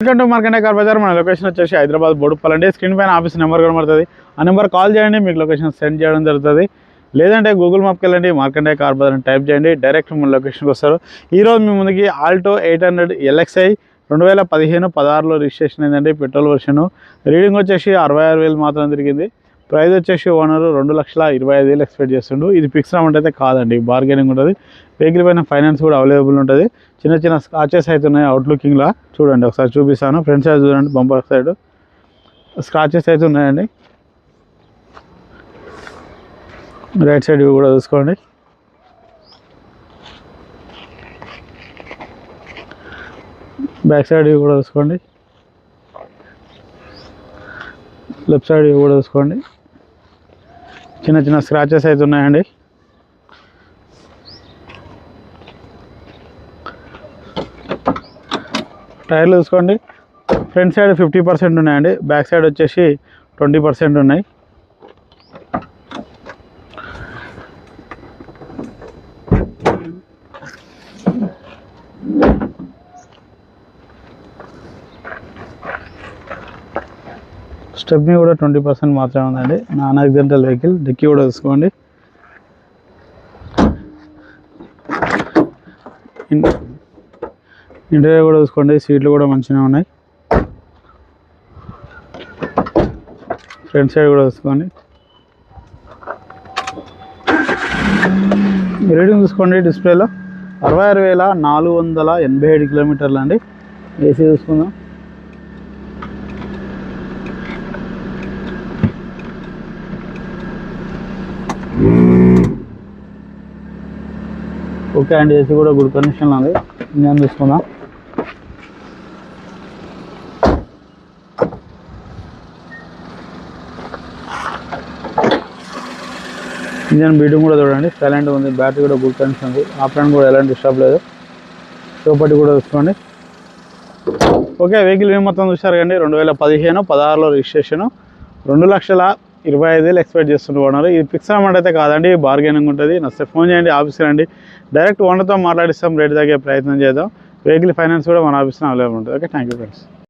Welcome to Markande car bazaar. మన location వచ్చేసి హైదరాబాద్ బోడుప్పల్ అండి. స్క్రీన్ పైన ఆఫీస్ నెంబర్ కనబడుతుంది. ఆ నెంబర్ కాల్ చేయండి, మీకు లొకేషన్ సెండ్ చేయడం జరుగుతుంది. లేదంటే గూగుల్ మ్యాప్కి వెళ్ళండి, మార్కండే కార్ బజార్ అని టైప్ చేయండి, డైరెక్ట్ మన లొకేషన్కి వస్తారు. ఈరోజు మీ ముందుకి ఆల్టో 800 LXi 2015-16లో రిజిస్ట్రేషన్ అయిందండి. Petrol version. రీడింగ్ వచ్చేసి 66,000 మాత్రం తిరిగింది. ప్రైస్ వచ్చేసి ఓనరు 2,25,000 ఎక్స్పెక్ట్ చేస్తుండు. ఇది ఫిక్స్ అమౌంట్ అయితే కాదండి, బార్గెనింగ్ ఉంటుంది. వెహికల్ పైన ఫైనాన్స్ కూడా అవైలబుల్ ఉంటుంది. చిన్న చిన్న స్క్రాచెస్ అయితే ఉన్నాయి అవుట్లుకింగ్లా. చూడండి ఒకసారి చూపిస్తాను. ఫ్రంట్ సైడ్ చూడండి, బంపర్ సైడ్ స్క్రాచెస్ అయితే ఉన్నాయండి. రైట్ సైడ్ ఇవి కూడా చూసుకోండి. బ్యాక్ సైడ్ ఇవి కూడా చూసుకోండి. లెఫ్ట్ సైడ్ ఇవి కూడా చూసుకోండి. చిన్న చిన్న స్క్రాచెస్ అయితే ఉన్నాయండి. టైర్లు చూసుకోండి. ఫ్రంట్ సైడ్ 50% ఉన్నాయండి, బ్యాక్ సైడ్ వచ్చేసి 20% ఉన్నాయి. స్టెప్నీ కూడా 20% మాత్రమే ఉందండి. Non accidental vehicle. డిక్కీ కూడా చూసుకోండి. ఇంటీరియర్ కూడా చూసుకోండి. సీట్లు కూడా మంచిగా ఉన్నాయి. ఫ్రంట్ సైడ్ కూడా చూసుకోండి. రీడింగ్ చూసుకోండి. డిస్ప్లేలో 66,487 కిలోమీటర్లు అండి. ఏసీ చూసుకుందాం. ఓకే అండి, ఏసీ కూడా గుడ్ కండిషన్లో ఉంది. ఇంజన్ చూసుకుందాం. ఇంజన్ బీటింగ్ కూడా చూడండి, సైలెంట్ ఉంది. బ్యాటరీ కూడా గుడ్ కండిషన్ ఉంది. ఆప్షన్ కూడా ఎలాంటి డిస్టర్బ్ లేదు. చౌపట్టి కూడా చూసుకోండి. ఓకే, వెహికల్ మేము మొత్తం చూసారు కండి. 2015-16లో రిజిస్ట్రేషను. 2,25,000 ఎక్స్పెక్ట్ చేస్తున్నారు. ఇది ఫిక్స్ అమౌంట్ అయితే కాదండి, బార్గెనింగ్ ఉంటుంది. నచ్చితే ఫోన్ చేయండి, ఆఫీస్కి రండి. డైరెక్ట్ ఓనర్తో మాట్లాడిస్తాం, రేట్ తగ్గే ప్రయత్నం చేద్దాం. వెహికల్ ఫైనాన్స్ కూడా మన ఆఫీస్లో అవైలబుల్ ఉంటుంది. Okay, thank you friends.